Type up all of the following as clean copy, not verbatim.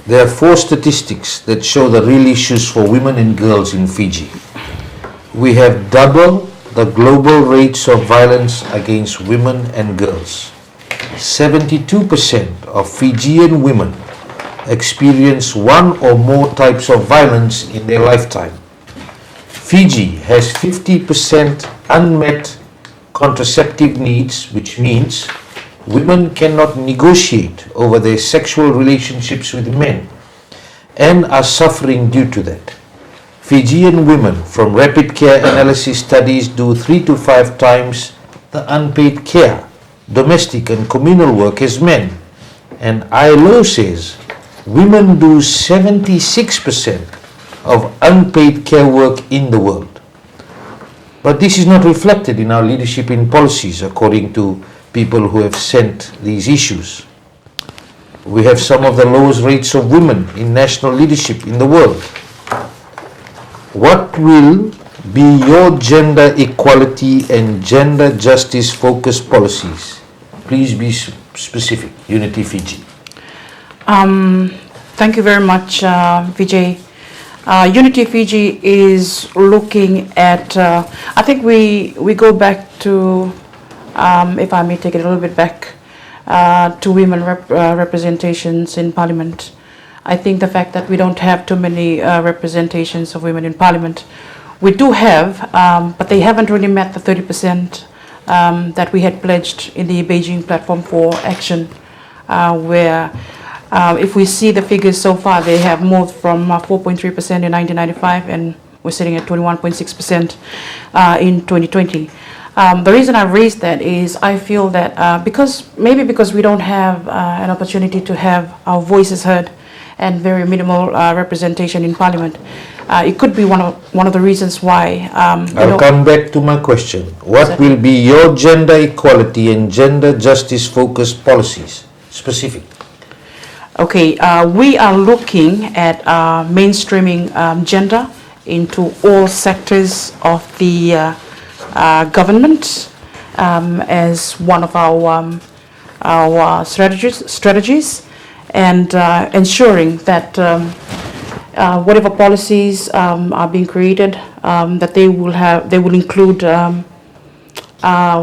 There are 4 statistics that show the real issues for women and girls in Fiji. We have double the global rates of violence against women and girls. 72% of Fijian women experience one or more types of violence in their lifetime. Fiji has 50% unmet contraceptive needs, which means women cannot negotiate over their sexual relationships with men and are suffering due to that. Fijian women from rapid care analysis studies do 3 to 5 times the unpaid care, domestic and communal work as men. And ILO says women do 76% of unpaid care work in the world. But this is not reflected in our leadership in policies, according to people who have sent these issues. We have some of the lowest rates of women in national leadership in the world. What will be your gender equality and gender justice focused policies? Please be specific. Unity Fiji. Thank you very much, Vijay. Unity Fiji is looking at, I think we go back to, if I may take it a little bit back, to women representations in Parliament. I think the fact that we don't have too many representations of women in Parliament, we do have, but they haven't really met the 30% that we had pledged in the Beijing Platform for Action, where if we see the figures so far, they have moved from 4.3% in 1995 and we're sitting at 21.6% in 2020. The reason I raised that is I feel that because we don't have an opportunity to have our voices heard and very minimal representation in Parliament, it could be one of the reasons why. I'll come back to my question. What will be your gender equality and gender justice focused policies? Specific. Okay, we are looking at mainstreaming gender into all sectors of the government as one of our strategies, and ensuring that whatever policies are being created, that they will include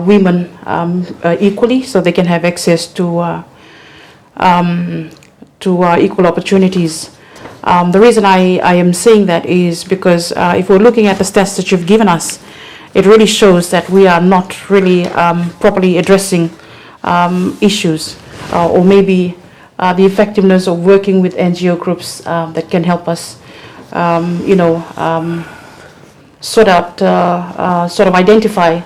women equally, so they can have access to equal opportunities. The reason I am saying that is because if we're looking at the stats that you've given us, it really shows that we are not really properly addressing issues, or maybe the effectiveness of working with NGO groups that can help us, sort of identify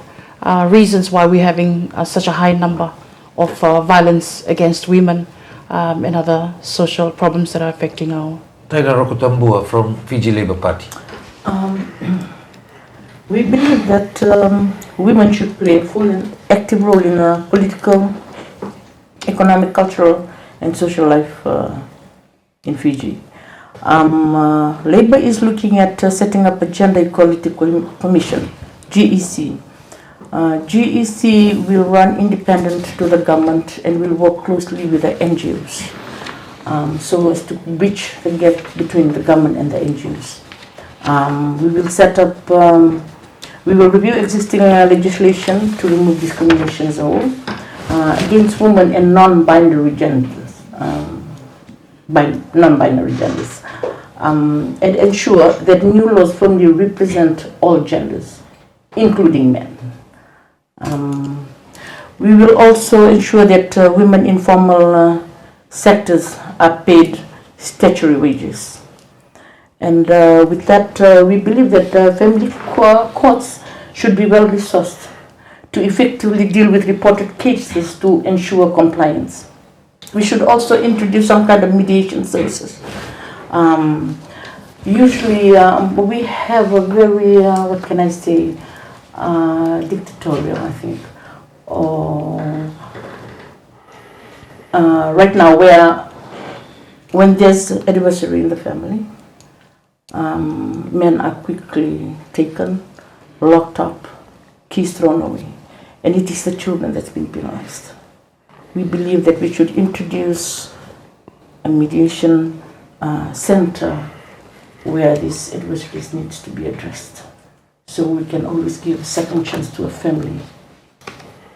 reasons why we're having such a high number of violence against women and other social problems that are affecting our. Taira Rokotambua from Fiji Labour Party. We believe that women should play a full and active role in political, economic, cultural and social life in Fiji. Labour is looking at setting up a Gender Equality Commission, GEC. GEC will run independent to the government and will work closely with the NGOs so as to bridge the gap between the government and the NGOs. We will set up, we will review existing legislation to remove discrimination as a whole against women and non-binary genders, and ensure that new laws firmly represent all genders, including men. We will also ensure that women in formal sectors are paid statutory wages. And with that, we believe that family courts should be well resourced to effectively deal with reported cases to ensure compliance. We should also introduce some kind of mediation services. Usually, we have a very, what can I say, dictatorial, I think, or right now, where when there's adversary in the family, men are quickly taken, locked up, keys thrown away, and it is the children that's been penalized. We believe that we should introduce a mediation center where this adversities needs to be addressed. So we can always give a second chance to a family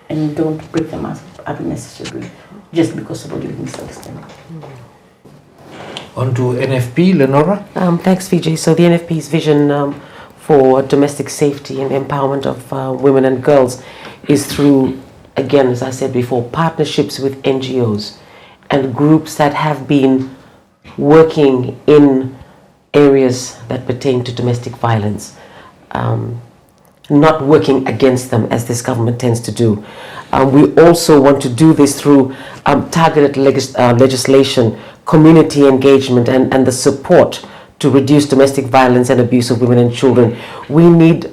and don't break them up unnecessarily just because of a living misunderstanding. On to NFP, Lenora. Thanks, Fiji. So the NFP's vision for domestic safety and empowerment of women and girls is through, again, as I said before, partnerships with NGOs and groups that have been working in areas that pertain to domestic violence, not working against them as this government tends to do. We also want to do this through targeted legislation, community engagement, and the support to reduce domestic violence and abuse of women and children. We need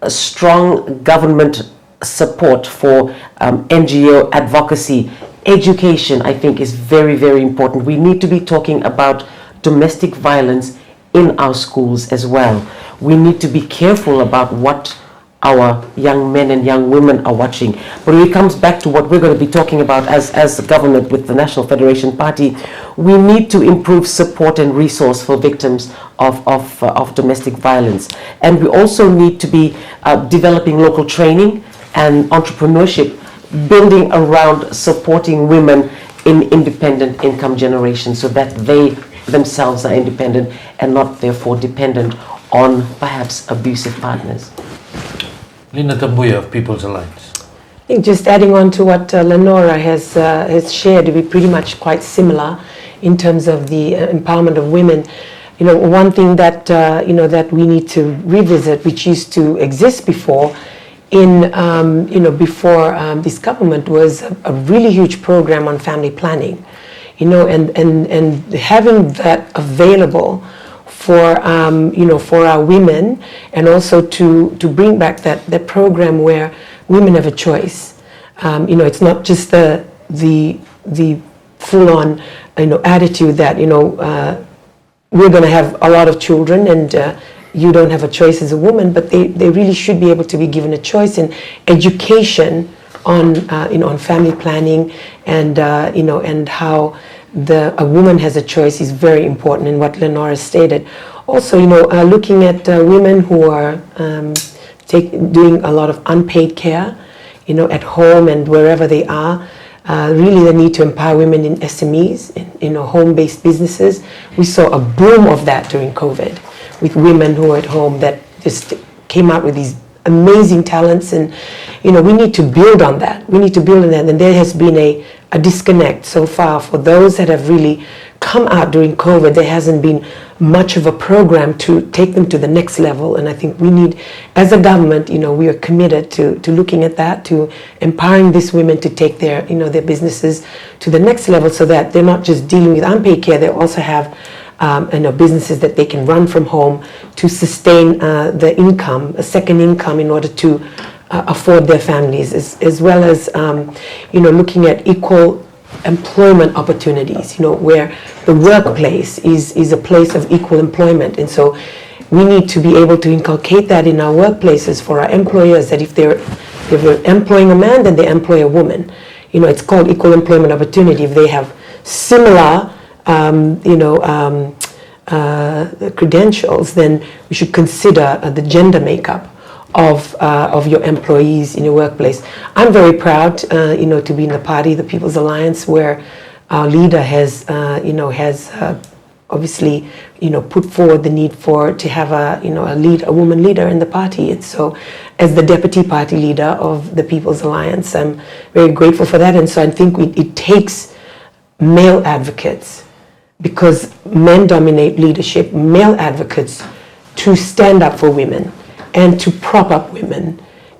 a strong government support for NGO advocacy. Education, I think, is very, very important. We need to be talking about domestic violence in our schools as well. We need to be careful about what our young men and young women are watching. But when it comes back to what we're going to be talking about as a government with the National Federation Party, we need to improve support and resource for victims of domestic violence. And we also need to be developing local training and entrepreneurship, building around supporting women in independent income generation so that they themselves are independent and not therefore dependent on perhaps abusive partners. Lina Tambuya of People's Alliance. I think just adding on to what Lenora has shared, we pretty much quite similar in terms of the empowerment of women. You know, one thing that that we need to revisit, which used to exist before, before this government, was a really huge program on family planning. You know, and having that available for for our women, and also to bring back that program where women have a choice. It's not just the full-on attitude that we're going to have a lot of children and you don't have a choice as a woman, but they really should be able to be given a choice in education on family planning, and and how a woman has a choice is very important in what Lenora stated. Also, looking at women who are doing a lot of unpaid care, at home and wherever they are. Really the need to empower women in SMEs, in home-based businesses. We saw a boom of that during COVID with women who are at home that just came out with these amazing talents, and we need to build on that. We need to build on that, and there has been a disconnect so far for those that have really come out during COVID. There hasn't been much of a program to take them to the next level, and I think we need, as a government, we are committed to looking at that, to empowering these women to take their their businesses to the next level, so that they're not just dealing with unpaid care. They also have businesses that they can run from home to sustain the income, a second income, in order to afford their families, as well as looking at equal employment opportunities, where the workplace is a place of equal employment. And so we need to be able to inculcate that in our workplaces for our employers, that if they're employing a man, then they employ a woman. It's called equal employment opportunity. If they have similar credentials, then we should consider the gender makeup of your employees in your workplace. I'm very proud, to be in the party, the People's Alliance, where our leader has obviously, put forward the need to have a woman leader in the party. And so, as the deputy party leader of the People's Alliance, I'm very grateful for that. And so, I think it takes male advocates, because men dominate leadership, male advocates to stand up for women and to prop up women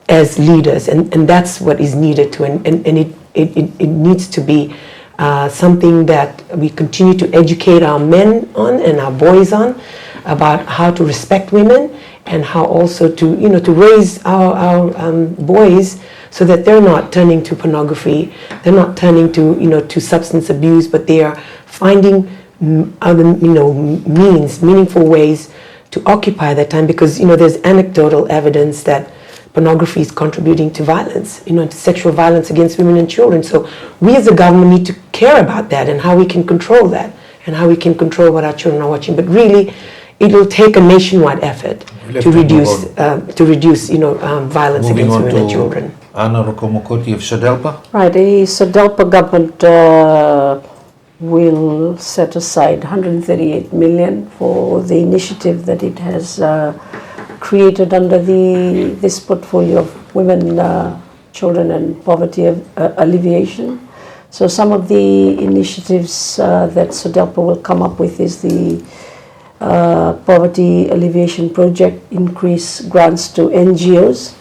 as leaders, and that's what is needed to, and it needs to be something that we continue to educate our men on and our boys on, about how to respect women, and how also to raise our boys so that they're not turning to pornography, they're not turning to substance abuse, but they are finding other meaningful ways to occupy that time, because there's anecdotal evidence that pornography is contributing to violence, to sexual violence against women and children. So we as a government need to care about that and how we can control that, and how we can control what our children are watching. But really, it will take a nationwide effort to reduce violence Moving against on women and to children. Anna Rokomokoti of SODELPA. Right, the SODELPA government will set aside 138 million for the initiative that it has created under this portfolio of women, children and poverty alleviation. So some of the initiatives that SODELPA will come up with is the poverty alleviation project, increase grants to NGOs,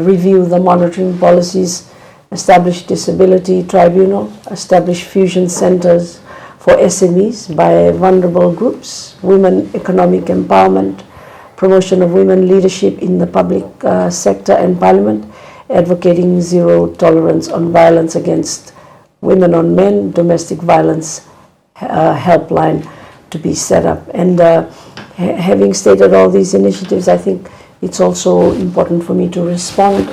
review the monitoring policies, establish disability tribunal, establish fusion centers for SMEs by vulnerable groups, women economic empowerment, promotion of women leadership in the public sector and parliament, advocating zero tolerance on violence against women on men, domestic violence helpline to be set up. And having stated all these initiatives, I think it's also important for me to respond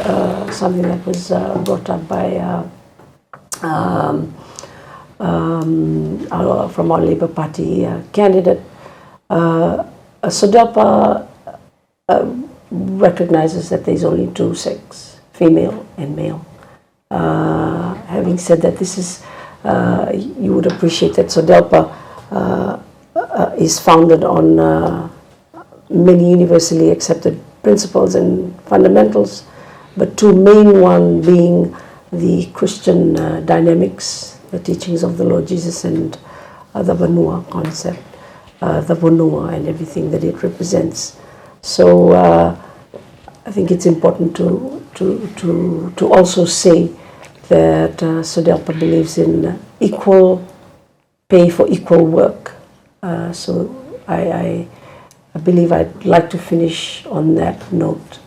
something that was brought up by from our Labour Party candidate. SODELPA recognizes that there's only two sexes, female and male. Having said that, this is, you would appreciate that SODELPA is founded on many universally accepted principles and fundamentals, but two main one being the Christian dynamics, the teachings of the Lord Jesus, and the Vanua concept, the Vanua and everything that it represents. So I think it's important to also say that SODELPA believes in equal pay for equal work. So I believe I'd like to finish on that note.